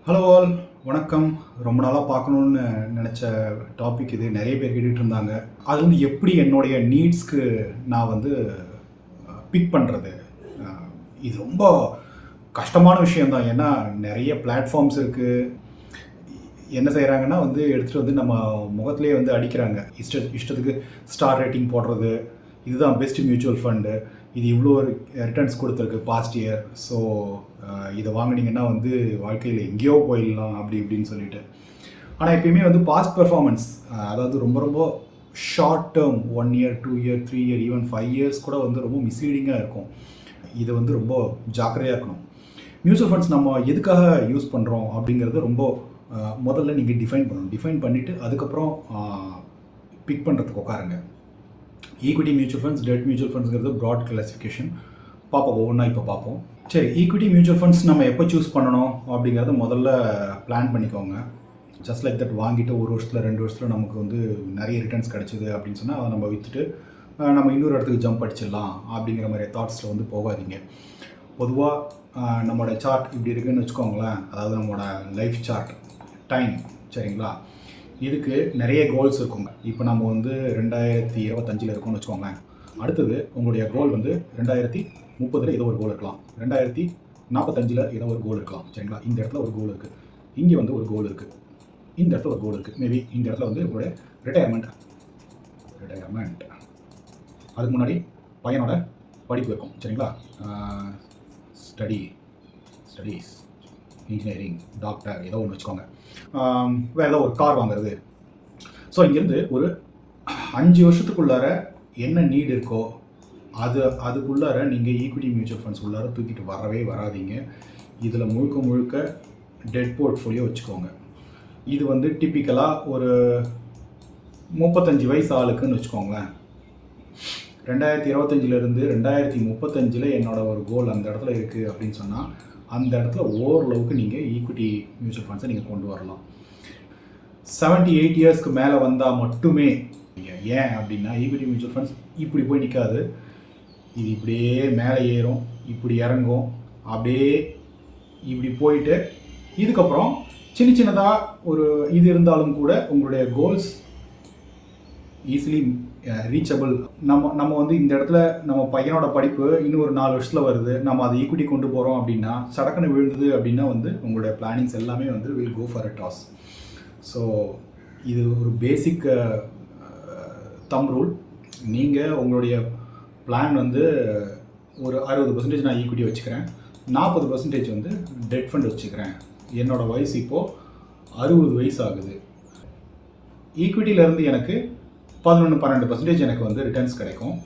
Hello all, வணக்கம். ரொம்ப நாளாக பார்க்கணுன்னு நினச்ச டாபிக் இது. நிறைய பேர் கேட்டுட்டு இருந்தாங்க. அது வந்து எப்படி என்னுடைய நீட்ஸ்க்கு நான் வந்து பிக் பண்ணுறது. இது ரொம்ப கஷ்டமான விஷயந்தான். ஏன்னா நிறைய பிளாட்ஃபார்ம்ஸ் இருக்குது. என்ன செய்கிறாங்கன்னா வந்து எடுத்துகிட்டு வந்து நம்ம முகத்திலே வந்து அடிக்கிறாங்க. இஷ்டத்துக்கு ஸ்டார் ரேட்டிங் போடுறது. இதுதான் பெஸ்ட் மியூச்சுவல் ஃபண்டு, இது இவ்வளோ ரிட்டர்ன்ஸ் கொடுத்துருக்கு பாஸ்ட் இயர், ஸோ இதை வாங்கினீங்கன்னா வந்து வாழ்க்கையில் எங்கேயோ போயிடலாம் அப்படி இப்படின்னு சொல்லிட்டு. ஆனால் எப்பயுமே வந்து பாஸ்ட் பெர்ஃபார்மன்ஸ், அதாவது ரொம்ப ரொம்ப short term 1 year 2 year 3 year even 5 years கூட வந்து ரொம்ப மிஸ்லீடிங்காக இருக்கும். இது வந்து ரொம்ப ஜாக்கிரதையாக இருக்கணும். மியூச்சுவல் ஃபண்ட்ஸ் நம்ம எதுக்காக யூஸ் பண்ணுறோம் அப்படிங்கிறது ரொம்ப முதல்ல நீங்கள் டிஃபைன் பண்ணணும். டிஃபைன் பண்ணிவிட்டு அதுக்கப்புறம் பிக் பண்ணுறதுக்கு உட்காருங்க. Equity mutual funds, debt mutual ஃபண்ட்ஸ்ங்கிறது ப்ராட் கிளாசிஃபிகேஷன். பார்ப்போம், ஒவ்வொன்றா இப்போ பார்ப்போம். சரி, ஈக்விட்டி மியூச்சுவல் ஃபண்ட்ஸ் நம்ம எப்போ சூஸ் பண்ணணும் அப்படிங்கிறத முதல்ல பிளான் பண்ணிக்கோங்க. ஜஸ்ட் லைக் தட் வாங்கிட்டு ஒரு வருஷத்தில் 2 வருஷத்தில் நமக்கு வந்து நிறைய ரிட்டர்ன்ஸ் கிடச்சிது அப்படின்னு சொன்னால் அதை நம்ம விற்றுட்டு நம்ம இன்னொரு இடத்துக்கு ஜம்ப் அடிச்சிடலாம் அப்படிங்கிற மாதிரி தாட்ஸில் வந்து போகாதீங்க. பொதுவாக நம்மளோட சார்ட் இப்படி இருக்குதுன்னு வச்சுக்கோங்களேன். அதாவது நம்மளோட லைஃப் சார்ட் டைம், சரிங்களா? இதுக்கு நிறைய கோல்ஸ் இருக்குங்க. இப்போ நம்ம வந்து 2025 இருக்கோம்னு வச்சுக்கோங்களேன். அடுத்தது உங்களுடைய கோல் வந்து 2030 ஏதோ ஒரு கோல் இருக்கலாம், 2045 ஏதோ ஒரு கோல் இருக்கலாம், சரிங்களா? இந்த இடத்துல ஒரு கோல் இருக்குது, இங்கே வந்து ஒரு கோல் இருக்குது, இந்த இடத்துல ஒரு கோல் இருக்குது. மேபி இந்த இடத்துல வந்து உங்களுடைய ரிட்டையர்மெண்ட், அதுக்கு முன்னாடி பையனோட படிப்பு இருக்கும், சரிங்களா? ஸ்டடீஸ், இன்ஜினியரிங், டாக்டர், ஏதோ ஒன்று வச்சுக்கோங்க. வேறு ஏதோ ஒரு கார் வாங்குறது. ஸோ இங்கேருந்து ஒரு 5 வருஷத்துக்குள்ளார என்ன நீட் இருக்கோ அதுக்குள்ளார நீங்கள் ஈக்விட்டி மியூச்சுவல் ஃபண்ட்ஸ் உள்ளார தூக்கிட்டு வரவே வராதிங்க. இதில் முழுக்க டெட் போர்ட்ஃபோலியோ வச்சுக்கோங்க. இது வந்து டிப்பிக்கலாக ஒரு 35 வயசு ஆளுக்குன்னு வச்சுக்கோங்களேன். 2025 2035 என்னோட ஒரு கோல் அந்த இடத்துல இருக்குது அப்படின்னு சொன்னால் அந்த இடத்துல ஓரளவுக்கு நீங்கள் ஈக்விட்டி மியூச்சுவல் ஃபண்ட்ஸை நீங்கள் கொண்டு வரலாம். 78 இயர்ஸ்க்கு மேலே வந்தால் மட்டுமே. ஏன் அப்படின்னா ஈக்விட்டி மியூச்சுவல் ஃபண்ட்ஸ் இப்படி போய் நிற்காது. இது இப்படியே மேலே ஏறும், இப்படி இறங்கும், அப்படியே இப்படி போயிட்டு இதுக்கப்புறம் சின்னதாக ஒரு இது இருந்தாலும் கூட உங்களுடைய கோல்ஸ் ஈஸிலி ரீச்சபிள். நம்ம வந்து இந்த இடத்துல நம்ம பையனோட படிப்பு இன்னும் ஒரு 4 வருஷத்தில் வருது, நம்ம அதை ஈக்விட்டி கொண்டு போகிறோம் அப்படின்னா சடக்குன்னு விழுந்தது அப்படின்னா வந்து உங்களுடைய பிளானிங்ஸ் எல்லாமே வந்து will go for a toss. So இது ஒரு பேசிக் தம் ரூல். நீங்கள் உங்களுடைய பிளான் வந்து ஒரு 60% நான் ஈக்விட்டி வச்சுக்கிறேன், 40% வந்து டெட் ஃபண்ட் வச்சுக்கிறேன். என்னோடய வயசு இப்போது 60 வயசு ஆகுது. ஈக்விட்டியிலேருந்து எனக்கு 11-12% எனக்கு வந்து ரிட்டர்ன்ஸ் கிடைக்கும்.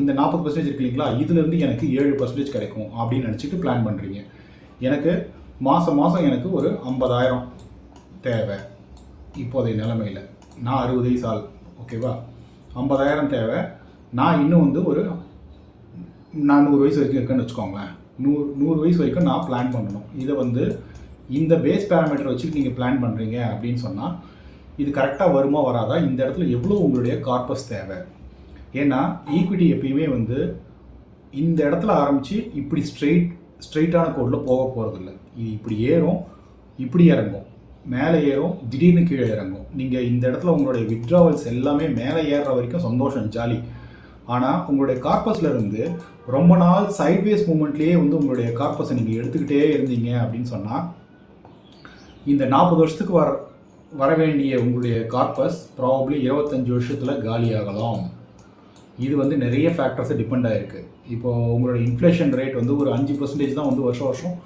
இந்த 40% இருக்கு இல்லைங்களா, இதுலேருந்து எனக்கு 7% கிடைக்கும் அப்படின்னு நினச்சிட்டு பிளான் பண்ணுறீங்க. எனக்கு மாதம் எனக்கு ஒரு 50,000 தேவை இப்போதைய நிலைமையில். நான் 60 வயசு ஆள், ஓகேவா? 50,000 தேவை. நான் இன்னும் வந்து ஒரு 100 வயசு வரைக்கும் இருக்குன்னு வச்சுக்கோங்களேன். 100 வயசு வரைக்கும் நான் பிளான் பண்ணணும். இதை வந்து இந்த பேஸ் பேராமீட்டர் வச்சுட்டு நீங்கள் பிளான் பண்ணுறீங்க அப்படின்னு சொன்னால் இது கரெக்டாக வருமா வராதா, இந்த இடத்துல எவ்வளோ உங்களுடைய கார்பஸ் தேவை. ஏன்னா ஈக்விட்டி எப்பயுமே வந்து இந்த இடத்துல ஆரம்பித்து இப்படி ஸ்ட்ரெயிட்டான கோடில் போக போகிறதில்ல. இது இப்படி ஏறும், இப்படி இறங்கும், மேலே ஏறும், திடீர்னு கீழே இறங்கும். நீங்கள் இந்த இடத்துல உங்களுடைய வித்ட்ராவல்ஸ் எல்லாமே மேலே ஏறுற வரைக்கும் சந்தோஷம், ஜாலி. ஆனால் உங்களுடைய கார்பஸில் இருந்து ரொம்ப நாள் சைட்வேஸ் மூமெண்ட்லேயே வந்து உங்களுடைய கார்பஸை நீங்கள் எடுத்துக்கிட்டே இருந்தீங்க அப்படின்னு சொன்னால் இந்த 40 வருஷத்துக்கு வர வேண்டிய உங்களுடைய கார்பஸ் ப்ராபப்ளி 25 வருஷத்தில் காலியாகலாம். இது வந்து நிறைய ஃபேக்டர்ஸை டிபெண்ட் ஆகிருக்கு. இப்போது உங்களுடைய இன்ஃப்ளேஷன் ரேட் வந்து ஒரு 5% தான் வந்து வருஷம்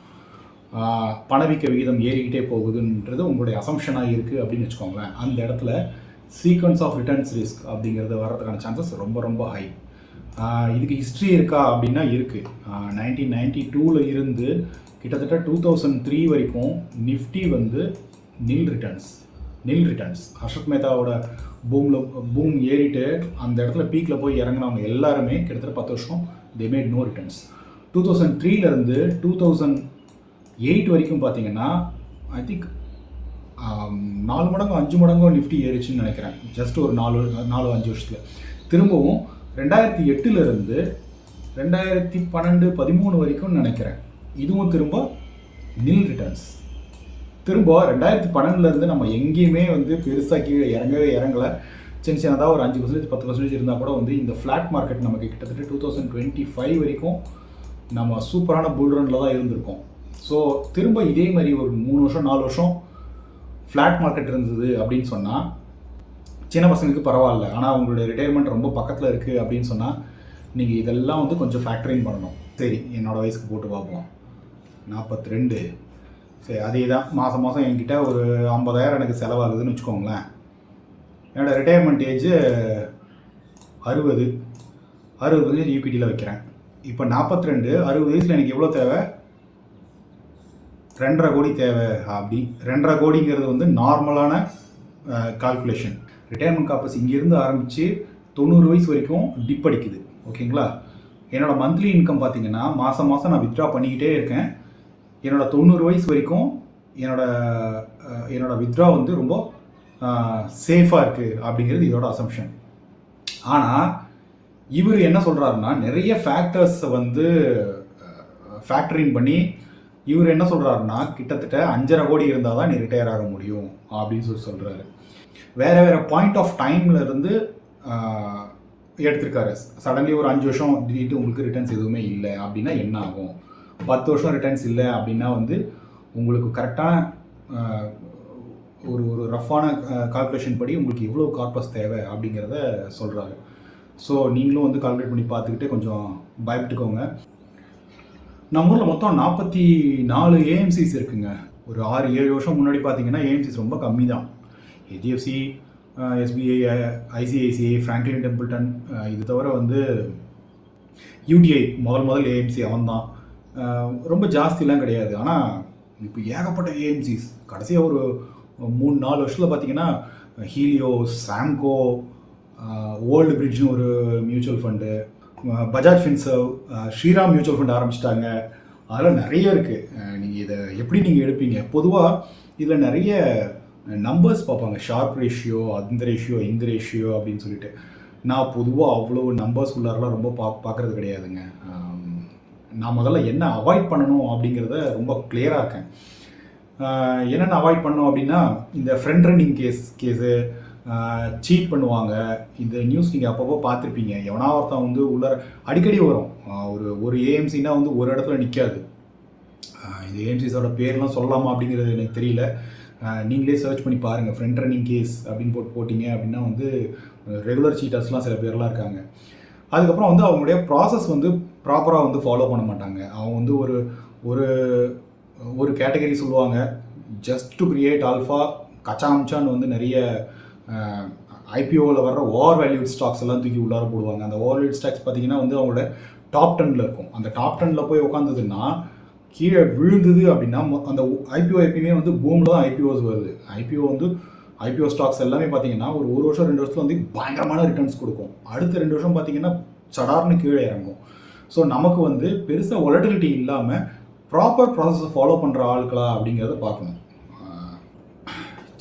பணவீக்க விகிதம் ஏறிக்கிட்டே போகுதுன்றது உங்களுடைய அசம்ஷனாக இருக்குது அப்படின்னு வச்சுக்கோங்களேன். அந்த இடத்துல சீக்வன்ஸ் ஆஃப் ரிட்டர்ன்ஸ் ரிஸ்க் அப்படிங்கிறது வர்றதுக்கான சான்சஸ் ரொம்ப ஹை. இதுக்கு ஹிஸ்ட்ரி இருக்கா அப்படின்னா இருக்குது. 1992 இருந்து கிட்டத்தட்ட 2003 வரைக்கும் நிஃப்டி வந்து நில் ரிட்டர்ன்ஸ். ஹர்ஷத் மேத்தாவோட பூம் ஏறிட்டு அந்த இடத்துல பீக்கில் போய் இறங்கினவங்க எல்லாருமே கிட்டத்தட்ட 10 வருஷம் தே மேட் நோ ரிட்டர்ன்ஸ். 2003 2008 வரைக்கும் பார்த்தீங்கன்னா ஐ திங்க் 4 மடங்கு 5 மடங்கோ நிஃப்டி ஏறிச்சுன்னு நினைக்கிறேன். ஜஸ்ட் ஒரு 4-5 வருஷத்தில். திரும்பவும் 2008 2012-13 வரைக்கும் நினைக்கிறேன். இதுவும் திரும்ப நில் ரிட்டர்ன்ஸ். திரும்ப 2012 நம்ம எங்கேயுமே வந்து பெருசாக கீழே இறங்கலை. சின்னதாக ஒரு 5% 10% இருந்தால் கூட வந்து இந்த ஃப்ளாட் மார்க்கெட் நமக்கு கிட்டத்தட்ட 2025 வரைக்கும் நம்ம சூப்பரான புல் ரனில் தான் இருந்திருக்கோம். ஸோ திரும்ப இதே மாதிரி ஒரு 3 வருஷம் 4 வருஷம் ஃப்ளாட் மார்க்கெட் இருந்தது அப்படின்னு சொன்னால் சின்ன பசங்களுக்கு பரவாயில்ல. ஆனால் உங்களுடைய ரிட்டையர்மெண்ட் ரொம்ப பக்கத்தில் இருக்குது அப்படின்னு சொன்னால் நீங்கள் இதெல்லாம் வந்து கொஞ்சம் ஃபேக்டரிங் பண்ணணும். சரி, என்னோடய வயசுக்கு போட்டு பார்ப்போம். 42. சரி, அதே தான் மாதம் என்கிட்ட ஒரு 50,000 எனக்கு செலவாகுதுன்னு வச்சுக்கோங்களேன். என்னோடய ரிட்டையர்மெண்ட் ஏஜ் 60 ஈக்விட்டியில் வைக்கிறேன். இப்போ 42, 60 வயசில் எனக்கு எவ்வளோ தேவை? 2.5 கோடி தேவை. அப்படி 2.5 கோடிங்கிறது வந்து நார்மலான கால்குலேஷன். ரிட்டையர்மெண்ட் காப்பஸ் இங்கேருந்து ஆரம்பித்து 90 வயசு வரைக்கும் டிப் அடிக்குது. ஓகேங்களா? என்னோடய மந்த்லி இன்கம் பார்த்தீங்கன்னா மாதம் நான் வித்ட்ரா பண்ணிக்கிட்டே இருக்கேன். என்னோடய 90 வயசு வரைக்கும் என்னோட வித்ட்ரா வந்து ரொம்ப சேஃபாக இருக்குது அப்படிங்கிறது இதோட அசம்ஷன். ஆனால் இவர் என்ன சொல்கிறாருன்னா, நிறைய ஃபேக்டர்ஸை வந்து ஃபேக்டரிங் பண்ணி இவர் என்ன சொல்கிறாருன்னா, கிட்டத்தட்ட 5.5 கோடி இருந்தால் தான் நீ ரிட்டையர் ஆக முடியும் அப்படின்னு சொல்கிறாரு. வேறு பாயிண்ட் ஆஃப் டைமில் இருந்து எடுத்திருக்காரு. சடன்லி ஒரு 5 வருஷம் திடீர்னு உங்களுக்கு ரிட்டர்ன்ஸ் எதுவுமே இல்லை அப்படின்னா என்ன ஆகும்? 10 வருஷம் ரிட்டர்ன்ஸ் இல்லை அப்படின்னா வந்து உங்களுக்கு கரெக்டான ஒரு ரஃப்பான கால்குலேஷன் படி உங்களுக்கு எவ்வளோ கார்பஸ் தேவை அப்படிங்கிறத சொல்கிறாரு. ஸோ நீங்களும் வந்து கால்குலேட் பண்ணி பார்த்துக்கிட்டு கொஞ்சம் பயப்பட்டுக்கோங்க. நம்ம ஊரில் மொத்தம் 44 ஏஎம்சிஸ் இருக்குங்க. ஒரு 6-7 வருஷம் முன்னாடி பார்த்தீங்கன்னா ஏஎம்சிஸ் ரொம்ப கம்மி தான். HDFC, SBI, ICICI, Franklin Templeton, இது தவிர வந்து யூடிஐ முதல் ஏஎம்சி அவன் தான். ரொம்ப ஜாஸ்திலாம் கிடையாது. ஆனால் இப்போ ஏகப்பட்ட ஏஎம்சிஸ். கடைசியாக ஒரு 3-4 வருஷத்தில் பார்த்தீங்கன்னா ஹீலியோ, சாம்கோ, ஓல்டு பிரிட்ஜ்னு ஒரு mutual fund, Bajaj Finserv, Shriram mutual fund ஆரம்பிச்சிட்டாங்க. அதெல்லாம் நிறைய இருக்குது. நீங்கள் இதை எப்படி நீங்கள் எடுப்பீங்க? பொதுவாக இதில் நிறைய நம்பர்ஸ் பார்ப்பாங்க. ஷார்ப் ரேஷியோ, அந்த ரேஷியோ, இந்த ரேஷியோ அப்படின்னு சொல்லிட்டு. நான் பொதுவாக அவ்வளோ நம்பர்ஸ் உள்ளாரெலாம் ரொம்ப பார்க்குறது கிடையாதுங்க. நான் முதல்ல என்ன அவாய்ட் பண்ணணும் அப்படிங்கிறத ரொம்ப கிளியராக இருக்கேன். என்னென்ன அவாய்ட் பண்ணணும் அப்படின்னா, இந்த ஃப்ரண்ட் ரன்னிங் கேஸு, சீட் பண்ணுவாங்க. இந்த நியூஸ் நீங்கள் அப்பப்போ பார்த்துருப்பீங்க. எவனா ஒருத்தன் வந்து உள்ளார அடிக்கடி வரும். ஒரு ஏஎம்சின்னா வந்து ஒரு இடத்துல நிற்காது. இந்த ஏஎம்சிஸோட பேர்லாம் சொல்லலாமா அப்படிங்கிறது எனக்கு தெரியல. நீங்களே சர்ச் பண்ணி பாருங்கள். ஃப்ரண்ட் ரன்னிங் கேஸ் அப்படின்னு போட்டிங்க அப்படின்னா வந்து ரெகுலர் சீட்டர்ஸ்லாம் சில பேர்லாம் இருக்காங்க. அதுக்கப்புறம் வந்து அவங்களுடைய ப்ராசஸ் வந்து ப்ராப்பராக வந்து ஃபாலோ பண்ண மாட்டாங்க. அவங்க வந்து ஒரு கேட்டகரி சொல்லுவாங்க. ஜஸ்ட் டு கிரியேட் ஆல்ஃபா கச்சாம்சான்னு வந்து நிறைய ஐபிஓவில் வர்ற ஓவர் வேல்யூட் ஸ்டாக்ஸ் எல்லாம் தூக்கி உள்ளார போடுவாங்க. அந்த ஓவர் வேல்யூட் ஸ்டாக்ஸ் பார்த்தீங்கன்னா வந்து அவங்களோட டாப் 10ல் இருக்கும். அந்த டாப் 10ல் போய் உட்காந்துதுன்னா கீழே விழுந்தது அப்படின்னா அந்த ஐபிஓ எப்பயுமே வந்து பூமில் தான் ஐபிஓஸ் வருது. ஐபிஓ ஸ்டாக்ஸ் எல்லாமே பார்த்தீங்கன்னா ஒரு வருஷம் 2 வருஷத்தில் வந்து பயங்கரமான ரிட்டர்ன்ஸ் கொடுக்கும். அடுத்த 2 வருஷம் பார்த்தீங்கன்னா சடார்னு கீழே இறங்கும். ஸோ நமக்கு வந்து பெருசாக வொலட்டிலிட்டி இல்லாமல் ப்ராப்பர் ப்ராசஸை ஃபாலோ பண்ணுற ஆட்களா அப்படிங்கிறத பார்க்கணும்.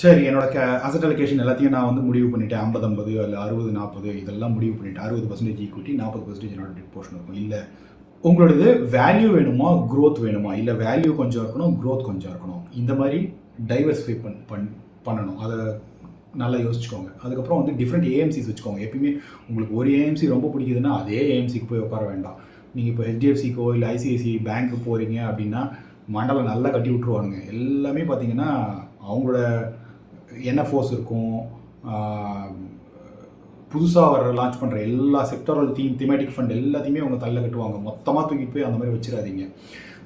சரி, என்னோட அசட் அலோகேஷன் எல்லாத்தையும் நான் வந்து முடிவு பண்ணிவிட்டேன். 50-50 இல்லை 60-40 இதெல்லாம் முடிவு பண்ணிவிட்டேன். 60% ஈக்விட்டி, 40% என்னோட டெட் போர்ஷன் இருக்கும். இல்லை உங்களோடது வேல்யூ வேணுமா, க்ரோத் வேணுமா? இல்லை வேல்யூ கொஞ்சம் இருக்கணும், க்ரோத் கொஞ்சம் இருக்கணும். இந்த மாதிரி டைவர்சிஃபை பண்ணணும். அதை நல்லா யோசிச்சுக்கோங்க. அதுக்கப்புறம் வந்து டிஃப்ரெண்ட் ஏஎம்சிஸ் வச்சுக்கோங்க. எப்பயுமே உங்களுக்கு ஒரு ஏஎம்சி ரொம்ப பிடிக்குதுன்னா அதே ஏஎம்சிக்கு போய் உட்கார வேண்டாம். நீங்கள் இப்போ ஹெச்டிஎஃப்சிக்கோ இல்லை ஐசிஐசிஐ பேங்க்கு போகிறீங்க அப்படின்னா மண்டலை நல்லா கட்டி விட்ருவானுங்க. எல்லாமே பார்த்தீங்கன்னா அவங்களோட என்எஃப்ஓஸ் இருக்கும். புதுசாக லான்ச் பண்ணுற எல்லா செக்டரல் திமேட்டிக் ஃபண்ட் எல்லாத்தையுமே அவங்க தள்ள கட்டுவாங்க. மொத்தமாக தூக்கிட்டு போய் அந்த மாதிரி வச்சிடாதீங்க.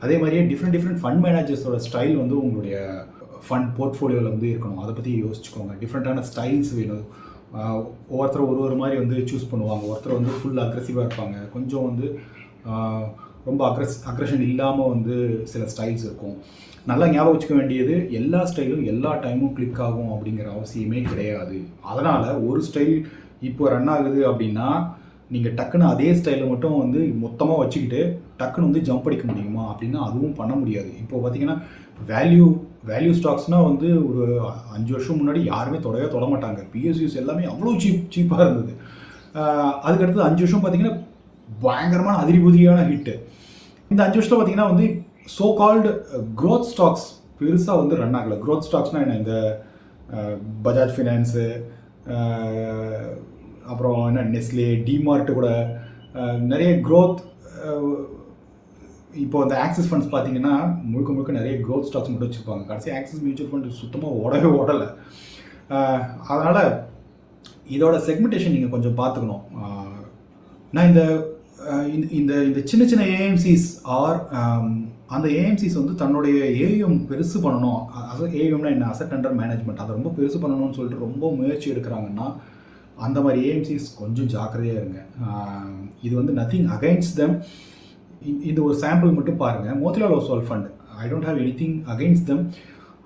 அதே மாதிரியே டிஃப்ரெண்ட் ஃபண்ட் மேனேஜர்ஸோட ஸ்டைல் வந்து உங்களுடைய ஃபண்ட் போர்ட்ஃபோலியோவில் வந்து இருக்கணும். அதை பற்றி யோசிச்சுக்கோங்க. டிஃப்ரெண்ட்டான ஸ்டைல்ஸ் வேணும். ஒவ்வொருத்தர் ஒரு மாதிரி வந்து சூஸ் பண்ணுவாங்க. ஒருத்தர் வந்து ஃபுல் அக்ரெசிவாக இருப்பாங்க. கொஞ்சம் வந்து ரொம்ப அக்ரெஷன் இல்லாமல் வந்து சில ஸ்டைல்ஸ் இருக்கும். நல்லா ஞாபகம் வச்சுக்க வேண்டியது, எல்லா ஸ்டைலும் எல்லா டைமும் கிளிக் ஆகும் அப்படிங்கிற அவசியமே கிடையாது. அதனால் ஒரு ஸ்டைல் இப்போ ரன் ஆகுது அப்படின்னா நீங்கள் டக்குன்னு அதே ஸ்டைலில் மட்டும் வந்து மொத்தமாக வச்சுக்கிட்டு டக்குன்னு வந்து ஜம்ப் அடிக்க முடியுமா அப்படின்னா அதுவும் பண்ண முடியாது. இப்போ பார்த்தீங்கன்னா வேல்யூ ஸ்டாக்ஸ்னால் வந்து ஒரு 5 வருஷம் முன்னாடி யாருமே தொட மாட்டாங்க. பிஎஸ்யூஸ் எல்லாமே அவ்வளோ சீப்பாக இருந்தது. அதுக்கடுத்து 5 வருஷம் பார்த்தீங்கன்னா பயங்கரமான அதிரிபுதியான ஹிட்டு. இந்த 5 வருஷத்தில் பார்த்தீங்கன்னா வந்து ஸோ கால்டு க்ரோத் ஸ்டாக்ஸ் பெருசாக வந்து ரன் ஆகலை. க்ரோத் ஸ்டாக்ஸ்னால் என்ன, இந்த பஜாஜ் ஃபினான்ஸு, அப்புறம் என்ன நெஸ்லே, டிமார்ட்டு கூட நிறைய க்ரோத். இப்போ அந்த ஆக்சிஸ் ஃபண்ட்ஸ் பார்த்தீங்கன்னா முழுக்க முழுக்க நிறைய க்ரோத் ஸ்டாக்ஸ் மட்டும் வச்சுருப்பாங்க. கடைசி ஆக்சிஸ் மியூச்சுவல் ஃபண்ட் சுத்தமாக ஓடலை. அதனால் இதோட செக்மெண்டேஷன் நீங்கள் கொஞ்சம் பார்த்துக்கணும். நான் இந்த இந்த சின்ன சின்ன ஏஎம்சிஸ் ஆர் அந்த ஏஎம்சிஸ் வந்து தன்னுடைய ஏஎம் பெருசு பண்ணணும். ஏஎம்னா என்ன, அசெட் அண்டர் மேனேஜ்மெண்ட், அதை ரொம்ப பெருசு பண்ணணும்னு சொல்லிட்டு ரொம்ப முயற்சி எடுக்கிறாங்கன்னா அந்த மாதிரி ஏஎம்சிஸ் கொஞ்சம் ஜாக்கிரதையாக இருங்க. இது வந்து நத்திங் அகைன்ஸ்ட் தெம். இந்த ஒரு சாம்பிள் மட்டும் பாருங்கள். Motilal Oswal fund, I don't have any thing against them.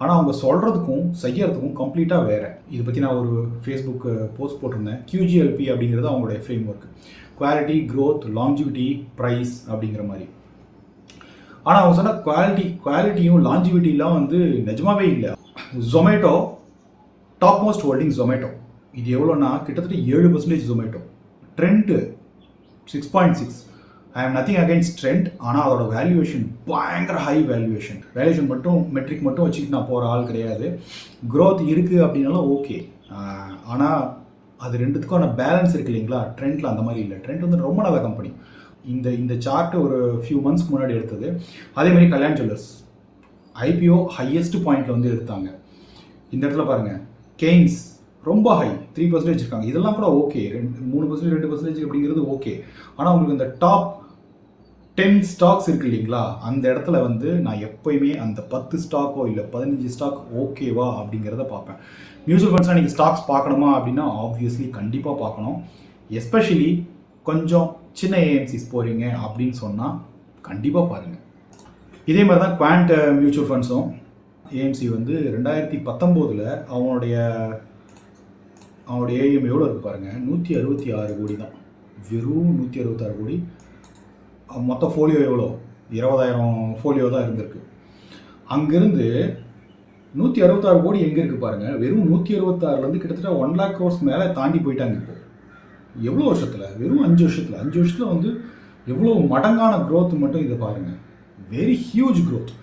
ஆனால் அவங்க சொல்கிறதுக்கும் செய்யறதுக்கும் கம்ப்ளீட்டாக வேறு. இதை பற்றி நான் ஒரு ஃபேஸ்புக் போஸ்ட் போட்டிருந்தேன். QGLP அப்படிங்கிறது அவங்களுடைய framework, quality, growth, longevity, price அப்படிங்கிற மாதிரி. ஆனால் அவங்க சொன்ன குவாலிட்டியும் லாஞ்சிவிட்டிலாம் வந்து நிஜமாவே இல்லை. Zomato top most holding Zomato, இது எவ்வளோன்னா கிட்டத்தட்ட 7% ஜொமேட்டோ. ட்ரெண்ட் 6.6. ஐ ஆம் நத்திங் அகைன்ஸ்ட் ட்ரெண்ட். ஆனால் அதோட வேல்யூவேஷன் பயங்கர ஹை வேல்யூவேஷன் மட்டும் மெட்ரிக் மட்டும் வச்சுக்கிட்டு நான் போகிற ஆள் கிடையாது. க்ரோத் இருக்குது அப்படின்னாலும் ஓகே. ஆனால் அது ரெண்டுத்துக்கான பேலன்ஸ் இருக்குது இல்லைங்களா. ட்ரெண்டில் அந்த மாதிரி இல்லை. ட்ரெண்ட் வந்து ரொம்ப நல்ல கம்பெனி. இந்த சார்ட்டு ஒரு ஃபியூ மந்த்ஸ்க்கு முன்னாடி எடுத்தது. அதேமாதிரி கல்யாண் ஜுவல்லர்ஸ் IPO ஹையஸ்ட் பாயிண்டில் வந்து எடுத்தாங்க. இந்த இடத்துல பாருங்கள், கெய்ன்ஸ் ரொம்ப ஹை 3% இருக்காங்க. இதெல்லாம் கூட ஓகே. 3% 2% அப்படிங்கிறது ஓகே. ஆனால் உங்களுக்கு இந்த டாப் 10 ஸ்டாக்ஸ் இருக்குது இல்லைங்களா, அந்த இடத்துல வந்து நான் எப்போயுமே அந்த 10 ஸ்டாக்கோ இல்லை 15 ஸ்டாக் ஓகேவா அப்படிங்கிறத பார்ப்பேன். மியூச்சுவல் ஃபண்ட்ஸ்லாம் நீங்கள் ஸ்டாக்ஸ் பார்க்கணுமா அப்படின்னா ஆப்வியஸ்லி கண்டிப்பாக பார்க்கணும். எஸ்பெஷலி கொஞ்சம் சின்ன ஏஎம்சிஸ் போகிறீங்க அப்படின்னு சொன்னால் கண்டிப்பாக பாருங்கள். இதே மாதிரி தான் குவாண்ட் மியூச்சுவல் ஃபண்ட்ஸும். ஏஎம்சி வந்து 2019 அவனுடைய ஏஎம் எவ்வளோ இருக்குது பாருங்கள், 166 கோடி தான். வெறும் 166 கோடி. மொத்த ஃபோலியோ எவ்வளோ, 20,000 ஃபோலியோ தான் இருந்திருக்கு. அங்கேருந்து 166 கோடி எங்கே இருக்குது பாருங்கள். வெறும் 166லேருந்து கிட்டத்தட்ட 1 lakh crores மேலே தாண்டி போயிட்டாங்க. இப்போ எவ்வளோ வருஷத்தில், வெறும் 5 வருஷத்தில் வந்து எவ்வளோ மடங்கான க்ரோத் மட்டும் இதை பாருங்கள். Very huge growth.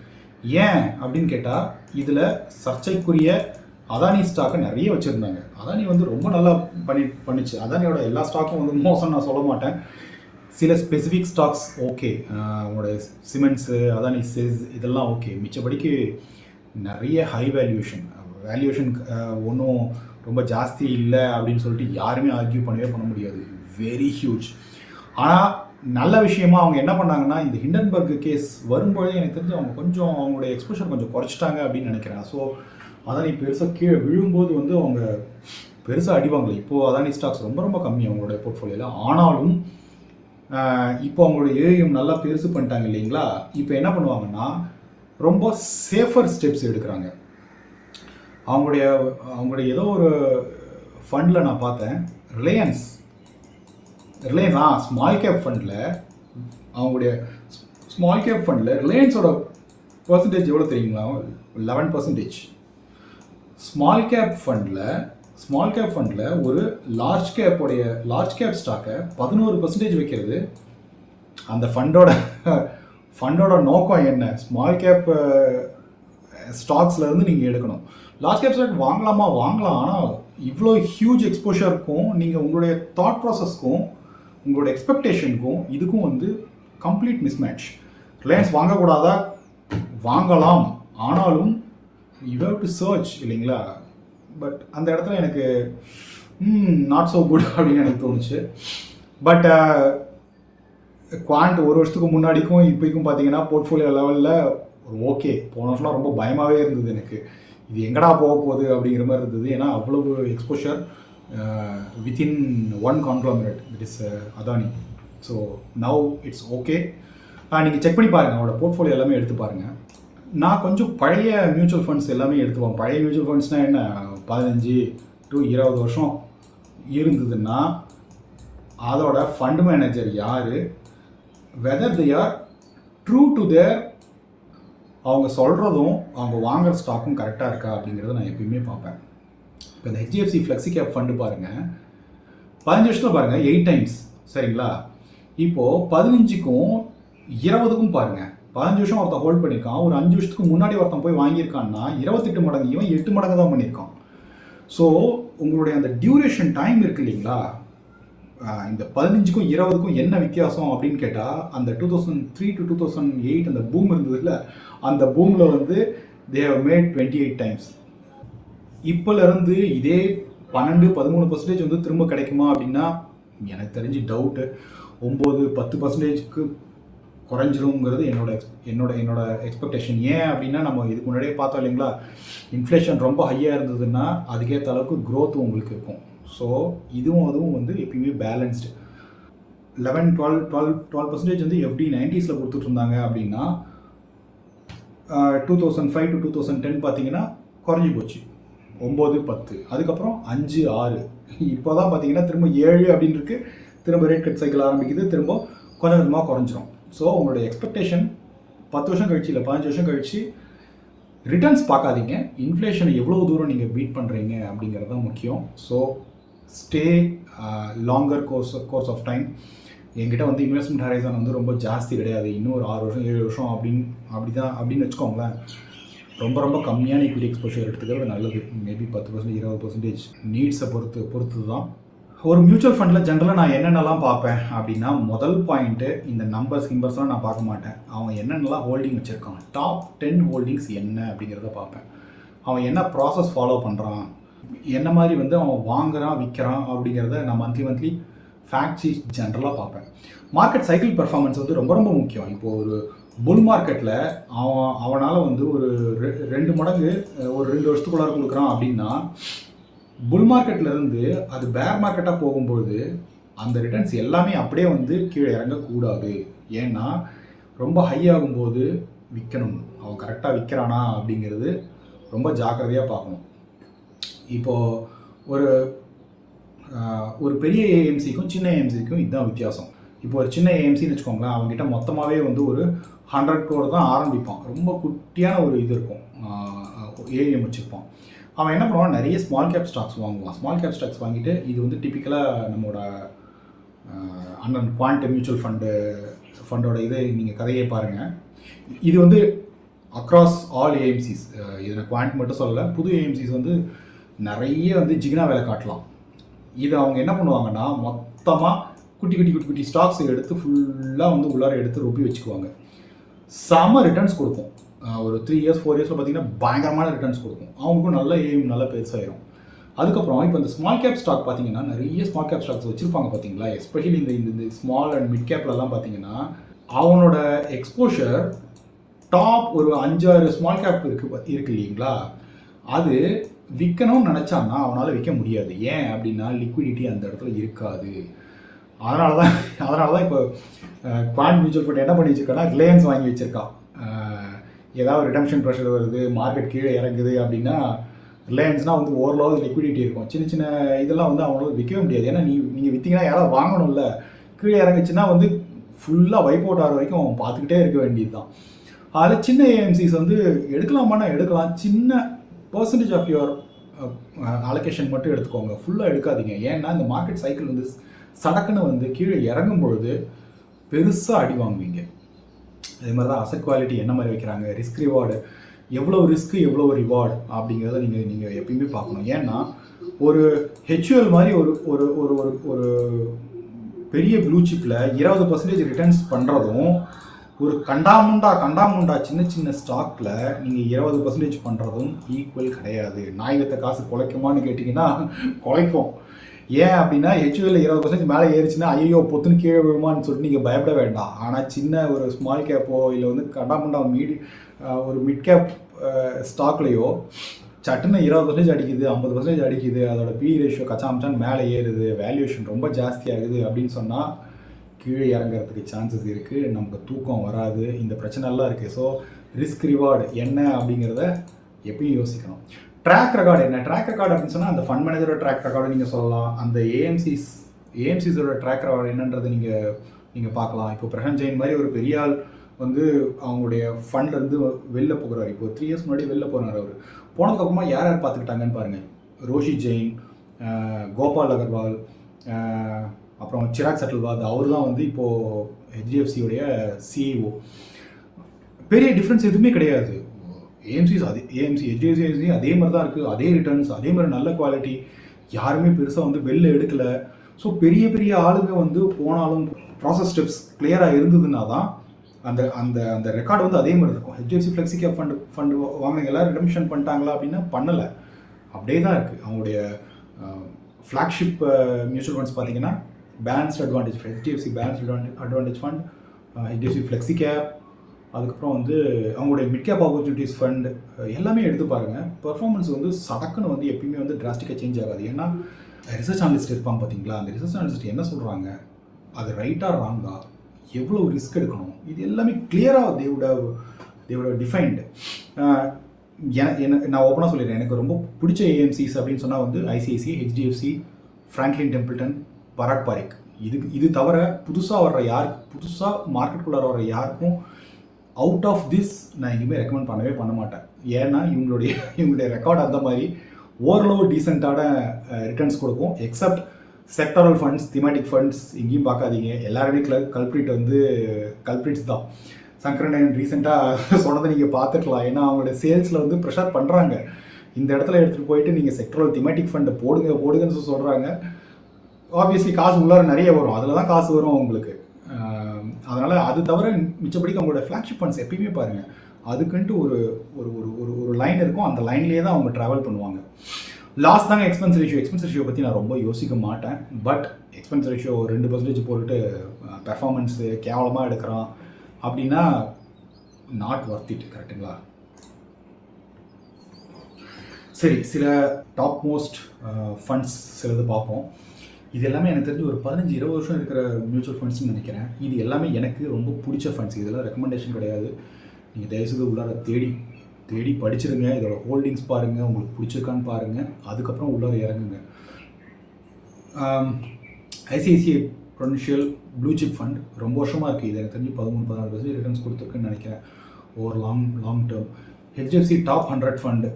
ஏன் அப்படின்னு கேட்டால் இதில் சர்ச்சைக்குரிய அதானி ஸ்டாக்கை நிறைய வச்சுருந்தாங்க. அதானி வந்து ரொம்ப நல்லா பண்ணிச்சு. அதானியோட எல்லா ஸ்டாக்கும் வந்து மோசம் நான் சொல்ல மாட்டேன். சில ஸ்பெசிஃபிக் ஸ்டாக்ஸ் ஓகே, அவங்களோட சிமெண்ட்ஸு, அதானி செஸ் இதெல்லாம் ஓகே. மிச்சபடிக்கு நிறைய ஹை வேல்யூவேஷன் ஒன்றும் ரொம்ப ஜாஸ்தி இல்லை அப்படின்னு சொல்லிட்டு யாருமே ஆர்கியூ பண்ண முடியாது. Very huge. ஆனால் நல்ல விஷயமா அவங்க என்ன பண்ணாங்கன்னா, இந்த ஹிண்டன்பர்க் கேஸ் வரும்போதே எனக்கு தெரிஞ்சு அவங்க கொஞ்சம் அவங்களுடைய எக்ஸ்போஷர் கொஞ்சம் குறைச்சிட்டாங்க அப்படின்னு நினைக்கிறேன். ஸோ அதானி பெருசாக கீழே விழும்போது வந்து அவங்க பெருசாக அடிவாங்கல. இப்போது அதானி ஸ்டாக்ஸ் ரொம்ப ரொம்ப கம்மி அவங்களோட போர்ட்ஃபோலியோவில். ஆனாலும் இப்போ அவங்களோட ஏஎம் நல்லா பெருசு பண்ணிட்டாங்க இல்லைங்களா. இப்போ என்ன பண்ணுவாங்கன்னா ரொம்ப சேஃபர் ஸ்டெப்ஸ் எடுக்கிறாங்க. அவங்களுடைய ஏதோ ஒரு ஃபண்டில் நான் பார்த்தேன், ரிலையன்ஸ் ஸ்மால் கேப் ஃபண்டில், அவங்களுடைய ஸ்மால் கேப் ஃபண்டில் ரிலையன்ஸோட பர்சன்டேஜ் எவ்வளோ தெரியுங்களா, 11%. ஸ்மால் கேப் ஃபண்டில் ஒரு லார்ஜ் கேப் ஸ்டாக்கை 11% வைக்கிறது. அந்த ஃபண்டோட நோக்கம் என்ன, ஸ்மால் கேப் ஸ்டாக்ஸ்லேருந்து நீங்கள் எடுக்கணும். லார்ஜ் கேப் ஸ்டாக் வாங்கலாம். ஆனால் இவ்வளோ ஹியூஜ் எக்ஸ்போஷருக்கும் நீங்கள் உங்களுடைய தாட் ப்ராசஸ்க்கும் உங்களோட எக்ஸ்பெக்டேஷனுக்கும் இதுக்கும் வந்து கம்ப்ளீட் மிஸ்மேட்ச். ரிலையன்ஸ் வாங்கக்கூடாதா, வாங்கலாம். ஆனாலும் யூ ஹேவ் டு சர்ச் இல்லைங்களா. பட் அந்த இடத்துல எனக்கு நாட் ஸோ குட் அப்படின்னு எனக்கு தோணுச்சு. பட் குவாண்ட் ஒரு வருஷத்துக்கு முன்னாடிக்கும் இப்போக்கும் பார்த்தீங்கன்னா போர்ட்ஃபோலியோ லெவலில் ஒரு ஓகே. போன வருஷம்லாம் ரொம்ப பயமாகவே இருந்தது எனக்கு, இது எங்கடா போக போகுது அப்படிங்கிற மாதிரி இருந்தது. ஏன்னா அவ்வளவு exposure within one conglomerate, that is Adani. So now it's okay. நீங்கள் செக் பண்ணி பாருங்கள், அவரோட போர்ட்ஃபோலியோ எல்லாமே எடுத்து பாருங்கள். நான் கொஞ்சம் பழைய மியூச்சுவல் ஃபண்ட்ஸ் எல்லாமே எடுத்துப்போம். பழைய மியூச்சுவல் ஃபண்ட்ஸ்னால் என்ன, 15 to 20 வருஷம் இருந்ததுன்னா அதோட ஃபண்ட் மேனேஜர் யார், whether they are true to their, அவங்க சொல்கிறதும் அவங்க வாங்குகிற ஸ்டாக்கும் கரெக்டாக இருக்கா அப்படிங்கிறத நான் எப்பயுமே பார்ப்பேன். இப்போ இந்த HDFC ஃப்ளெக்ஸி கேப் ஃபண்டு பாருங்கள், 15 வருஷத்தில் பாருங்கள் 8 times, சரிங்களா. இப்போது 15க்கும் 20க்கும் பாருங்கள், 15 வருஷம் ஒருத்தன் ஹோல்ட் பண்ணியிருக்கான், ஒரு 5 வருஷத்துக்கு முன்னாடி ஒருத்தன் போய் வாங்கியிருக்கான்னா 28 மடங்கு, இவன் 8 மடங்கு தான் பண்ணியிருக்கான். ஸோ உங்களுடைய அந்த டியூரேஷன் டைம் இருக்கு இல்லைங்களா, இந்த 15க்கும் 20க்கும் என்ன வித்தியாசம் அப்படின்னு கேட்டால், அந்த 2003 to 2008 அந்த பூம் இருந்ததுல, அந்த பூமில் வந்து தே ஹவ் மேட் 28 டைம்ஸ். இப்போலேருந்து இதே 12-13% வந்து திரும்ப கிடைக்குமா அப்படின்னா எனக்கு தெரிஞ்சு டவுட்டு. 9-10%க்கு குறைஞ்சிருங்கிறது என்னோட எக்ஸ்பெக்டேஷன். ஏன் அப்படின்னா, நம்ம இதுக்கு முன்னாடியே பார்த்தோம் இல்லைங்களா, இன்ஃப்ளேஷன் ரொம்ப ஹையாக இருந்ததுன்னா அதுக்கேற்ற அளவுக்கு க்ரோத்தும் உங்களுக்கு இருக்கும். ஸோ இதுவும் அதுவும் வந்து எப்பயுமே பேலன்ஸ்டு. 11-12% வந்து எஃப்டி 90s கொடுத்துட்ருந்தாங்க அப்படின்னா 2005 to 2010 பார்த்தீங்கன்னா குறைஞ்சி போச்சு 9-10, அதுக்கப்புறம் 5-6, இப்போ தான் பார்த்தீங்கன்னா திரும்ப 7 அப்படின்னு இருக்குது. திரும்ப ரேட் கட் சைக்கிள் ஆரம்பிக்குது, திரும்ப கொஞ்சம் கொஞ்சமாக குறைஞ்சிரும். ஸோ உங்களுடைய எக்ஸ்பெக்டேஷன் 10 வருஷம் கழிச்சு இல்லை 15 வருஷம் கழிச்சு ரிட்டர்ன்ஸ் பார்க்காதீங்க, இன்ஃப்ளேஷனை எவ்வளோ தூரம் நீங்கள் பீட் பண்ணுறீங்க அப்படிங்கிறது தான் முக்கியம். So stay longer course of time. என்கிட்ட வந்து இன்வெஸ்ட்மெண்ட் ஹரைசன் வந்து ரொம்ப ஜாஸ்தி கிடையாது, இன்னும் ஒரு 6 வருஷம் 7 வருஷம் அப்படின்னு வச்சுக்கோங்களேன். ரொம்ப ரொம்ப கம்மியான ஈக்விட்டி எக்ஸ்போஷர் எடுத்துக்கிறது நல்லது. மேபி 10% 20% நீட்ஸை பொறுத்து தான். ஒரு மியூச்சுவல் ஃபண்டில் ஜென்ரலாக நான் என்னென்னலாம் பார்ப்பேன் அப்படின்னா, முதல் பாயிண்ட்டு இந்த கிம்பர்ஸ்லாம் நான் பார்க்க மாட்டேன். அவன் என்னென்னலாம் ஹோல்டிங் வச்சுருக்கான், டாப் 10 ஹோல்டிங்ஸ் என்ன அப்படிங்கிறத பார்ப்பேன். அவன் என்ன ப்ராசஸ் ஃபாலோ பண்ணுறான், என்ன மாதிரி வந்து அவன் வாங்குறான் விற்கிறான் அப்படிங்கிறத நான் மந்த்லி ஃபேக்ட் ஷீட் ஜென்ரலாக பார்ப்பேன். மார்க்கெட் சைக்கிள் பெர்ஃபார்மன்ஸ் வந்து ரொம்ப ரொம்ப முக்கியம். இப்போது ஒரு புல் மார்க்கெட்டில் அவனால் வந்து ஒரு 2 மடங்கு ஒரு 2 வருஷத்துக்குள்ளார கொடுக்குறான் அப்படின்னா, புல் மார்க்கெட்லேருந்து அது பேர் மார்க்கெட்டாக போகும்போது அந்த ரிட்டர்ன்ஸ் எல்லாமே அப்படியே வந்து கீழே இறங்கக்கூடாது. ஏன்னா ரொம்ப ஹை ஆகும்போது விற்கணும், அவன் கரெக்டாக விற்கிறானா அப்படிங்கிறது ரொம்ப ஜாக்கிரதையாக பார்க்கணும். இப்போது ஒரு பெரிய ஏஎம்சிக்கும் சின்ன ஏஎம்சிக்கும் இதுதான் வித்தியாசம். இப்போ ஒரு சின்ன ஏஎம்சின்னு வச்சுக்கோங்களேன், அவங்ககிட்ட மொத்தமாகவே வந்து ஒரு 100 crore தான் ஆரம்பிப்பான். ரொம்ப குட்டியான ஒரு இது இருக்கும், ஏஎம் வச்சுருப்பான். அவன் என்ன பண்ணுவான், நிறைய ஸ்மால் கேப் ஸ்டாக்ஸ் வாங்குவான். ஸ்மால் கேப் ஸ்டாக்ஸ் வாங்கிட்டு, இது வந்து டிப்பிக்கலாக நம்மளோட அண்ணன் குவாண்ட் மியூச்சுவல் ஃபண்டோட இதை நீங்கள் கதையை பாருங்கள். இது வந்து அக்ராஸ் ஆல் ஏஎம்சிஸ், இதில் குவாண்ட் மட்டும் சொல்லலை, புது ஏஎம்சிஸ் வந்து நிறைய வந்து ஜிகினா வேலை காட்டலாம். இது அவங்க என்ன பண்ணுவாங்கன்னா, மொத்தமாக குட்டி ஸ்டாக்ஸ் எடுத்து ஃபுல்லாக வந்து உள்ளார எடுத்து ரொப்பி வச்சுக்குவாங்க. செம ரிட்டர்ன்ஸ் கொடுக்கும். ஒரு 3 years 4 yearsல பார்த்தீங்கன்னா பயங்கரமான ரிட்டர்ன்ஸ் கொடுக்கும். அவங்களுக்கும் நல்ல எய்ம் நல்ல பெருசாயிரும். அதுக்கப்புறம் இப்போ இந்த ஸ்மால் கேப் ஸ்டாக் பார்த்தீங்கன்னா, நிறைய ஸ்மால் கேப் ஸ்டாக்ஸ் வச்சுருப்பாங்க பார்த்தீங்களா, எஸ்பெஷலி இந்த ஸ்மால் அண்ட் மிட் கேப்லலாம் பார்த்தீங்கன்னா, அவனோட எக்ஸ்போஷர் டாப் ஒரு 5-6 ஸ்மால் கேப் இருக்கு இல்லைங்களா, அது விற்கணும்னு நினச்சான்னா அவனால் விற்க முடியாது. ஏன் அப்படின்னா லிக்விடிட்டி அந்த இடத்துல இருக்காது. அதனால தான் இப்போ குவாண்ட் மியூச்சுவல் ஃபண்ட் என்ன பண்ணி வச்சுருக்கான்னா, ரிலையன்ஸ் வாங்கி வச்சுருக்கான். ஏதாவது ரிடம்ஷன் ப்ரெஷர் வருது, மார்க்கெட் கீழே இறங்குது அப்படின்னா, ரிலையன்ஸ்னால் வந்து ஓரளவு லிக்விடிட்டி இருக்கும். சின்ன சின்ன இதெல்லாம் வந்து அவங்களால விற்கவே முடியாது. ஏன்னா நீங்கள் விற்றீங்கன்னா யாராவது வாங்கணும்ல, கீழே இறங்குச்சுன்னா வந்து ஃபுல்லாக வைப் அவுட் ஆகிற வரைக்கும் அவன் பார்த்துக்கிட்டே இருக்க வேண்டியது தான். அதில் சின்ன ஏஎம்சிஸ் வந்து எடுக்கலாமான்னா எடுக்கலாம். சின்ன பர்சன்டேஜ் ஆஃப் யுவர் அலோகேஷன் மட்டும் எடுத்துக்கோங்க, ஃபுல்லாக எடுக்காதீங்க. ஏன்னா இந்த மார்க்கெட் சைக்கிள் வந்து சடக்குன்னு வந்து கீழே இறங்கும் பொழுது பெருசாக அடி வாங்குவீங்க. அதே மாதிரி தான் அசட் குவாலிட்டி என்ன மாதிரி வைக்கிறாங்க, ரிஸ்க் ரிவார்டு, எவ்வளோ ரிஸ்க்கு எவ்வளோ ரிவார்டு அப்படிங்கிறத நீங்கள் எப்பயுமே பார்க்கணும். ஏன்னா ஒரு ஹெச்யூஎல் மாதிரி ஒரு ஒரு ஒரு பெரிய ப்ளூ சிப்பில் 20% ரிட்டர்ன்ஸ் பண்ணுறதும், ஒரு கண்டாமுண்டா சின்ன ஸ்டாக்கில் நீங்கள் 20% பண்ணுறதும் ஈக்குவல் கிடையாது. நாய் வித்த காசு குலைக்குமான்னு கேட்டிங்கன்னா குலைக்கும். ஏன் அப்படின்னா ஹெச்யூஎல் 20% மேலே ஏறிச்சுன்னா ஐயோ பொத்துன்னு கீழே விழுமான்னு சொல்லிட்டு நீங்கள் பயப்பட வேண்டாம். ஆனால் சின்ன ஒரு ஸ்மால் கேப்போ இல்லை வந்து கண்டாமுண்டா ஒரு மிட் கேப் ஸ்டாக்லேயோ சட்டுன்னு 20% அடிக்குது, 50% அடிக்குது, அதோட பி ரேஷியோ கச்சாமச்சான்னு மேலே ஏறுது, வேல்யூவேஷன் ரொம்ப ஜாஸ்தியாகுது அப்படின்னு சொன்னால் கீழே இறங்குறதுக்கு சான்சஸ் இருக்குது. நமக்கு தூக்கம் வராது, இந்த பிரச்சனைலாம் இருக்குது. ஸோ ரிஸ்க் ரிவார்டு என்ன அப்படிங்கிறத எப்பயும் யோசிக்கணும். ட்ராக் ரெக்கார்டு என்ன, ட்ராக் ரெக்கார்டு அப்படின்னு சொன்னால் அந்த ஃபண்ட் மேனேஜரோட ட்ராக் ரெக்கார்டு நீங்கள் சொல்லலாம். அந்த ஏஎம்சிஸோட ட்ராக் ரெக்கார்டு என்னன்றதை நீங்கள் பார்க்கலாம். இப்போ பிரசாந்த் ஜெயின் மாதிரி ஒரு பெரிய ஆள் வந்து அவங்களுடைய ஃபண்ட்லேருந்து வெளில போகிறாரு. இப்போ 3 years முன்னாடி வெளில போனார். அவர் போனதுக்கப்புறமா யார் பார்த்துக்கிட்டாங்கன்னு பாருங்கள். ரோஷி ஜெயின், கோபால் அகர்வால், அப்புறம் சிராக் சட்டல்வாத், அவர் தான் வந்து இப்போது ஹெச்டிஎஃப்சியோடைய சிஇஓ. பெரிய டிஃப்ரென்ஸ் எதுவுமே கிடையாது. ஏஎம்சிஸ் அதே ஏஎம்சி ஹெச்டிஎஃப்சி அதே மாதிரி தான் இருக்குது, அதே ரிட்டர்ன்ஸ், அதே மாதிரி நல்ல குவாலிட்டி, யாருமே பெருசாக வந்து வெளில எடுக்கலை. ஸோ பெரிய பெரிய ஆளுங்க வந்து போனாலும் ப்ராசஸ் ஸ்டெப்ஸ் கிளியராக இருந்ததுன்னா தான் அந்த அந்த அந்த ரெக்கார்டு வந்து அதே மாதிரி இருக்கும். ஹெச்டிஎஃப்சி ஃப்ளெக்ஸி கேப் ஃபண்டு வாங்கினவங்க எல்லோரும் ரிடம்ஷன் பண்ணிட்டாங்களா அப்படின்னா பண்ணலை, அப்படியே தான் இருக்குது. அவங்களுடைய ஃப்ளாக்ஷிப் மியூச்சுவல் ஃபண்ட்ஸ் பார்த்தீங்கன்னா balanced advantage, HDFC balanced advantage fund, HDFC flexi gap, அதுக்கப்புறம் வந்து அவங்களுடைய மிட் கேப் ஆப்பர்ச்சுனிட்டிஸ் ஃபண்ட் எல்லாமே எடுத்து பாருங்கள். பெர்ஃபார்மன்ஸ் வந்து சடக்குன்னு வந்து எப்பயுமே வந்து டிராஸ்டிக்காக சேஞ்ச் ஆகாது. ஏன்னா ரிசர்ச் அனலிஸ்ட் இருப்பாங்க பார்த்தீங்களா, அந்த ரிசர்ச் அனலிஸ்ட் என்ன சொல்கிறாங்க, அது ரைட்டாக ராங்கா, எவ்வளோ ரிஸ்க் எடுக்கணும், இது எல்லாமே கிளியராக தேவோட டிஃபைன்டு. நான் ஓப்பனாக சொல்லிடுறேன், எனக்கு ரொம்ப பிடிச்ச ஏஎம்சிஸ் அப்படின்னு சொன்னால் வந்து ஐசிஐசிஐ, ஹெச்டிஎஃப்சி, ஃப்ராங்க்லின் டெம்பிள்டன், பராக் பாரிக். இது தவிர புதுசாக மார்க்கெட்டுக்குள்ளார வர யாருக்கும் அவுட் ஆஃப் திஸ் நான் எங்கேயுமே ரெக்கமெண்ட் பண்ண மாட்டேன். ஏன்னா இவங்களுடைய ரெக்கார்டு அந்த மாதிரி ஓரளவு டீசெண்டான ரிட்டர்ன்ஸ் கொடுக்கும். Accept sectoral funds, thematic funds எங்கேயும் பார்க்காதீங்க. எல்லாருமே கல்ப்ரிட்ஸ் தான். சங்கரன் ரீசெண்டாக சொன்னதை நீங்கள் பார்த்துக்கலாம். ஏன்னா அவங்களுடைய சேல்ஸில் வந்து ப்ரெஷர் பண்ணுறாங்க. இந்த இடத்துல எடுத்துகிட்டு போயிட்டு நீங்கள் செக்டரல் திமேட்டிக் ஃபண்டை போடுங்கன்னு சொல்கிறாங்க. ஆப்வியஸ்லி காசு உள்ளார நிறைய வரும், அதில் தான் காசு வரும் அவங்களுக்கு. அதனால் அது தவிர மிச்சப்படிக்கு அவங்களோட ஃப்ளாக்ஷிப் ஃபண்ட்ஸ் எப்பயுமே பாருங்கள், அதுக்குன்ட்டு ஒரு ஒரு ஒரு ஒரு லைன் இருக்கும், அந்த லைன்லேயே தான் அவங்க ட்ராவல் பண்ணுவாங்க. லாஸ்ட் தாங்க எக்ஸ்பென்ஸ் ரேஷியோ பற்றி நான் ரொம்ப யோசிக்க மாட்டேன். பட் எக்ஸ்பென்ஸ் ரேஷியோ 2% போட்டுட்டு பெர்ஃபார்மன்ஸு கேவலமாக எடுக்கிறான் அப்படின்னா நாட் ஒர்த் இட். கரெக்டுங்களா? சரி, சில டாப் மோஸ்ட் ஃபண்ட்ஸ் சிலது பார்ப்போம். இது எல்லாமே எனக்கு தெரிஞ்சு ஒரு 15-20 வருஷம் இருக்கிற மியூச்சுவல் ஃபண்ட்ஸ்னு நினைக்கிறேன். இது எல்லாமே எனக்கு ரொம்ப பிடிச்ச ஃபண்ட்ஸ். இதெல்லாம் ரெக்கமெண்டேஷன் கிடையாது. நீங்கள் தயவுசெய்து உள்ளார தேடி படிச்சிருங்க, இதோட ஹோல்டிங்ஸ் பாருங்கள், உங்களுக்கு பிடிச்சிருக்கான்னு பாருங்கள், அதுக்கப்புறம் உள்ளார இறங்குங்க. ICICI Prudential blue chip fund ரொம்ப வருஷமாக இருக்குது. இது எனக்கு தெரிஞ்சு 13-14% ரிட்டர்ன்ஸ் கொடுத்துருக்குன்னு நினைக்கிறேன் over long term. HDFC top 100 fund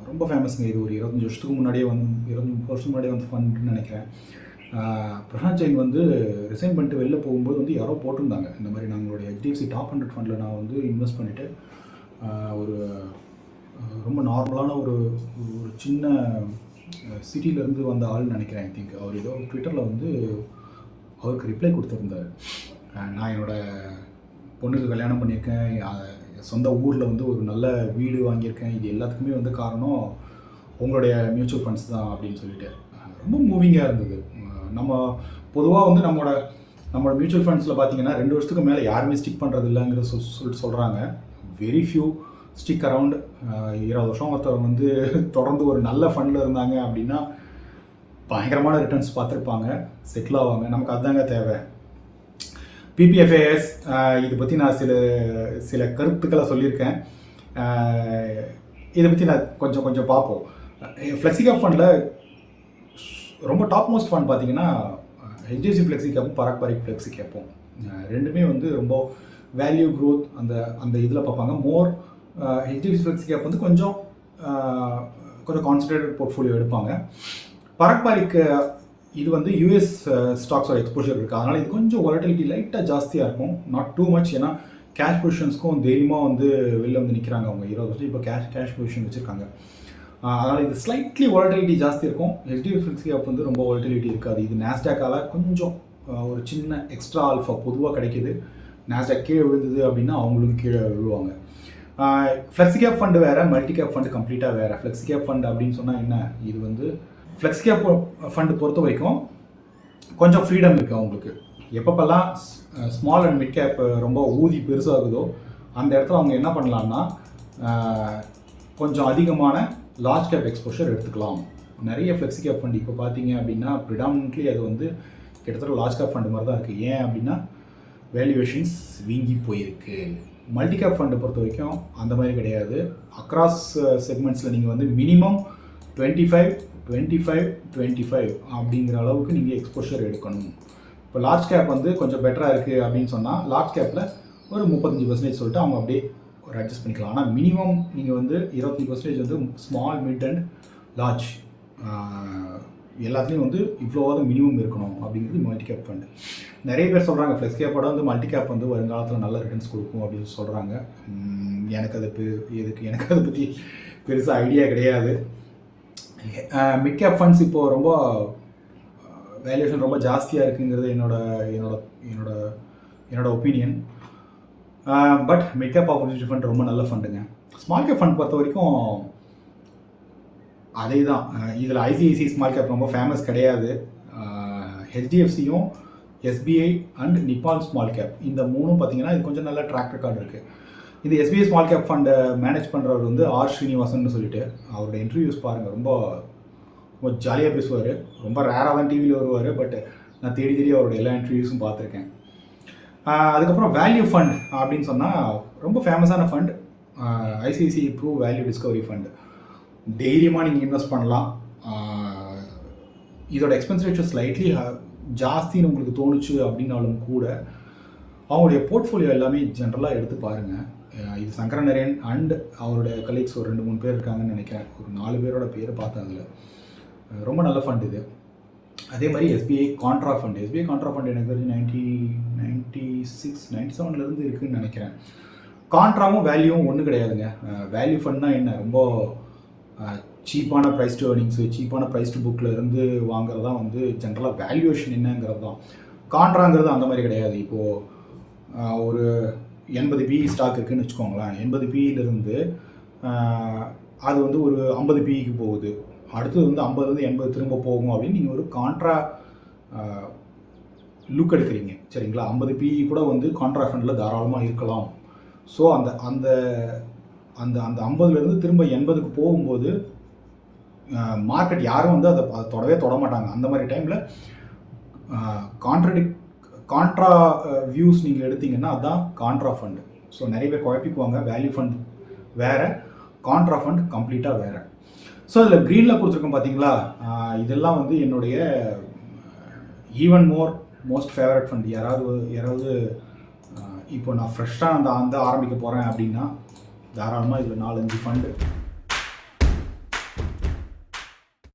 ரொம்ப ஃபேமஸுங்க. இது ஒரு 25 வருஷத்துக்கு முன்னாடியே 25 வருஷத்துக்கு முன்னாடியே வந்து ஃபண்டுன்னு நினைக்கிறேன். பிரசாந்த் ஜெயின் வந்து ரிசைன் பண்ணிட்டு வெளில போகும்போது வந்து யாரோ போட்டிருந்தாங்க, இந்த மாதிரி நாங்களுடைய ஹெச்டிஎஃப்சி டாப் 100 ஃபண்டில் நான் வந்து இன்வெஸ்ட் பண்ணிவிட்டு ஒரு ரொம்ப நார்மலான ஒரு சின்ன சிட்டியிலேருந்து வந்த ஆள்னு நினைக்கிறேன். ஐ திங்க் அவர் ஏதோ ட்விட்டரில் வந்து அவருக்கு ரிப்ளை கொடுத்துருந்தார். நான் என்னோடய பொண்ணுக்கு கல்யாணம் பண்ணியிருக்கேன், சொந்த ஊரில் வந்து ஒரு நல்ல வீடு வாங்கியிருக்கேன், இது எல்லாத்துக்குமே வந்து காரணம் உங்களுடைய மியூச்சுவல் ஃபண்ட்ஸ் தான் அப்படின்னு சொல்லிட்டு ரொம்ப மூவிங்காக இருந்தது. நம்ம பொதுவாக வந்து நம்மளோட மியூச்சுவல் ஃபண்ட்ஸில் பார்த்தீங்கன்னா 2 வருஷத்துக்கு மேலே யாருமே ஸ்டிக் பண்ணுறது இல்லைங்கிற சொல்லிட்டு சொல்கிறாங்க. Very few stick around. 20 வருஷம் ஒருத்தர் வந்து தொடர்ந்து ஒரு நல்ல ஃபண்டில் இருந்தாங்க அப்படின்னா பயங்கரமான ரிட்டர்ன்ஸ் பார்த்துருப்பாங்க, செட்டில் ஆவாங்க. நமக்கு அதுதாங்க தேவை. பிபிஎஃப்ஏஎஸ் இதை பற்றி நான் சில கருத்துக்களை சொல்லியிருக்கேன். இதை பற்றி நான் கொஞ்சம் பார்ப்போம். ஃப்ளெக்ஸிகேப் ஃபண்டில் ரொம்ப டாப் மோஸ்ட் ஃபண்ட் பார்த்தீங்கன்னா ஹெச்டிஎஃப்சி ஃப்ளெக்ஸி கேப்பும் பராக் பாரிக் ஃப்ளெக்ஸி கேப்பும் ரெண்டுமே வந்து ரொம்ப வேல்யூ க்ரோத் அந்த இதில் பார்ப்பாங்க. மோர் ஹெச்டிஎஃப்சி ஃப்ளெக்ஸி கேப் வந்து கொஞ்சம் கான்சன்ட்ரேட்டட் போர்ட்ஃபோலியோ எடுப்பாங்க. பராக் பாரிக் இது வந்து யூஎஸ் ஸ்டாக்ஸோட எக்ஸ்போஷர் இருக்குது, அதனால் இது கொஞ்சம் வாலட்டிலிட்டி லைட்டாக ஜாஸ்தியாக இருக்கும், நாட் டூ மச். ஏன்னா கேஷ் பொசிஷன்ஸ்க்கும் தைரியமாக வந்து வெளில வந்து நிற்கிறாங்க அவங்க. 20 வருஷம் இப்போ கேஷ் பொசிஷன் வச்சுருக்காங்க, அதனால் இது ஸ்லைட்லி வாலட்டிலிட்டி ஜாஸ்தி இருக்கும். ஹெச்டிஎஃப்சி ஃப்ளெக்ஸி கேப் வந்து ரொம்ப வாலட்டிலிட்டி இருக்காது. இது நாஸ்டாக்கால் கொஞ்சம் ஒரு சின்ன எக்ஸ்ட்ரா ஆல்ஃபா பொதுவாக கிடைக்கிது. நாஸ்டாக் கீழே விழுந்தது அப்படின்னா அவங்களுக்கு கீழே விழுவாங்க. ஃப்ளெக்ஸி கேப் ஃபண்டு வேறு, மல்டி கேப் ஃபண்டு கம்ப்ளீட்டாக வேறு. ஃப்ளெக்ஸி கேப் ஃபண்டு அப்படின்னு சொன்னால் என்ன, இது வந்து ஃப்ளெக்ஸி கேப் ஃபண்டு பொறுத்த வரைக்கும் கொஞ்சம் ஃப்ரீடம் இருக்குது அவங்களுக்கு. எப்பப்பெல்லாம் ஸ்மால் அண்ட் மிட் கேப் ரொம்ப ஊதி பெருசாகுதோ அந்த இடத்துல அவங்க என்ன பண்ணலான்னா கொஞ்சம் அதிகமான லார்ஜ் கேப் எக்ஸ்போஷர் எடுத்துக்கலாம். நிறைய ஃப்ளெக்ஸி கேப் ஃபண்ட் இப்போ பார்த்தீங்க அப்படின்னா ப்ரிடாமினென்ட்லி அது வந்து கிட்டத்தட்ட லார்ஜ் கேப் ஃபண்டு மாதிரி தான் இருக்குது. ஏன் அப்படின்னா வேல்யூவேஷன்ஸ் வீங்கி போயிருக்கு. மல்டி கேப் ஃபண்டை பொறுத்த வரைக்கும் அந்த மாதிரி கிடையாது. அக்ராஸ் செக்மெண்ட்ஸில் நீங்கள் வந்து மினிமம் 25 அப்படிங்கிற அளவுக்கு நீங்கள் எக்ஸ்போஷர் எடுக்கணும். இப்போ லார்ஜ் கேப் வந்து கொஞ்சம் பெட்டராக இருக்குது அப்படின்னு சொன்னால் லார்ஜ் கேப்பில் ஒரு 35% சொல்லிட்டு அவங்க அப்படியே ஒரு அட்ஜஸ்ட் பண்ணிக்கலாம். ஆனால் மினிமம் நீங்கள் வந்து 25% வந்து ஸ்மால், மிட் அண்ட் லார்ஜ் எல்லாத்துலேயும் வந்து இவ்வளோவாவது மினிமம் இருக்கணும் அப்படிங்கிறது மல்டி கேப் ஃபண்டு. நிறைய பேர் சொல்கிறாங்க ஃப்ளெக்ஸ் கேப்போட வந்து மல்டி கேப் வந்து வருங்காலத்தில் நல்ல ரிட்டர்ன்ஸ் கொடுக்கும் அப்படின்னு சொல்கிறாங்க. எனக்கு அதை பற்றி பெருசாக ஐடியா கிடையாது. மிட் கேப் ஃபண்ட்ஸ் இப்போது ரொம்ப வேல்யூஷன் ரொம்ப ஜாஸ்தியாக இருக்குங்கிறது என்னோட opinion. But mid cap opportunity fund ரொம்ப நல்ல ஃபண்டுங்க. ஸ்மால் கேப் ஃபண்ட் பொறுத்த வரைக்கும் அதே தான். இதில் ஐசிஐசி ஸ்மால் கேப் ரொம்ப ஃபேமஸ் கிடையாது. ஹெச்டிஎஃப்சியும் SBI and Nippon small cap இந்த மூணும் பார்த்தீங்கன்னா இது கொஞ்சம் நல்ல ட்ராக் ரெக்கார்டு இருக்குது. இது எஸ்பிஐ ஸ்மால் கேப் ஃபண்டை மேனேஜ் பண்ணுறவர் வந்து ஆர் ஸ்ரீனிவாசன் சொல்லிட்டு அவரோட இன்டர்வியூஸ் பாருங்கள். ரொம்ப ஜாலியாக பேசுவார். ரொம்ப ரேராக தான் டிவியில் வருவார். பட் நான் தேடி அவரோட எல்லா இன்டர்வியூஸும் பார்த்துருக்கேன். அதுக்கப்புறம் வேல்யூ ஃபண்ட் அப்படின்னு சொன்னால் ரொம்ப ஃபேமஸான fund ICICI pru value discovery fund. தைரியமாக நீங்கள் இன்வெஸ்ட் பண்ணலாம். இதோட எக்ஸ்பென்ஸ் ரேஷியோ ஸ்லைட்லி ஜாஸ்தின்னு உங்களுக்கு தோணுச்சு அப்படின்னாலும் கூட அவங்களுடைய போர்ட்ஃபோலியோ எல்லாமே ஜென்ரலாக எடுத்து பாருங்கள். இது சங்கரநரேன் அண்ட் அவருடைய கலீக்ஸ் ஒரு 2-3 பேர் இருக்காங்கன்னு நினைக்கிறேன். ஒரு 4 பேரோட பேர் பார்த்தேன் அதில். ரொம்ப நல்ல ஃபண்ட் இது. அதே மாதிரி SBI contra fund. SBI contra fund எனக்கு தெரிஞ்சு 1996-97 இருக்குதுன்னு நினைக்கிறேன். கான்ட்ராவும் வேல்யூவும் ஒன்றும் கிடையாதுங்க. வேல்யூ ஃபண்ட்னா என்ன, ரொம்ப சீப்பான ப்ரைஸ் டு ஏர்னிங்ஸு, சீப்பான ப்ரைஸ் டு புக்கில் இருந்து வாங்குறது தான் வந்து ஜென்ரலாக வேல்யூவேஷன் என்னங்கிறது தான். கான்ட்ராங்கிறது அந்த மாதிரி கிடையாது. இப்போது ஒரு 80 PE ஸ்டாக் இருக்குதுன்னு வச்சுக்கோங்களேன். 80 PEலேருந்து அது வந்து ஒரு 50 PEக்கு போகுது. அடுத்தது வந்து 50லேருந்து 80 திரும்ப போகும் அப்படின்னு நீங்கள் ஒரு கான்ட்ரா லுக் எடுக்கிறீங்க. சரிங்களா? 50 PE கூட வந்து கான்ட்ரா ஃபண்டில் தாராளமாக இருக்கலாம். ஸோ அந்த அந்த அந்த அந்த 50லேருந்து திரும்ப 80க்கு போகும்போது மார்க்கெட் யாரும் வந்து அதை தொட மாட்டாங்க. அந்த மாதிரி டைமில் கான்ட்ரா வியூஸ் நீங்கள் எடுத்தீங்கன்னா அதுதான் கான்ட்ரா ஃபண்டு. ஸோ நிறைய பேர் குழப்பிக்குவாங்க. வேல்யூ ஃபண்ட் வேறு, கான்ட்ரா ஃபண்ட் கம்ப்ளீட்டாக வேறு. ஸோ இதில் க்ரீனில் கொடுத்துருக்கோம் பார்த்தீங்களா, இதெல்லாம் வந்து என்னுடைய ஈவன் மோஸ்ட் ஃபேவரட் ஃபண்ட். யாராவது இப்போ நான் ஃப்ரெஷ்ஷாக அந்த ஆரம்பிக்க போகிறேன் அப்படின்னா தாராளமாக இதில் 4-5 ஃபண்டு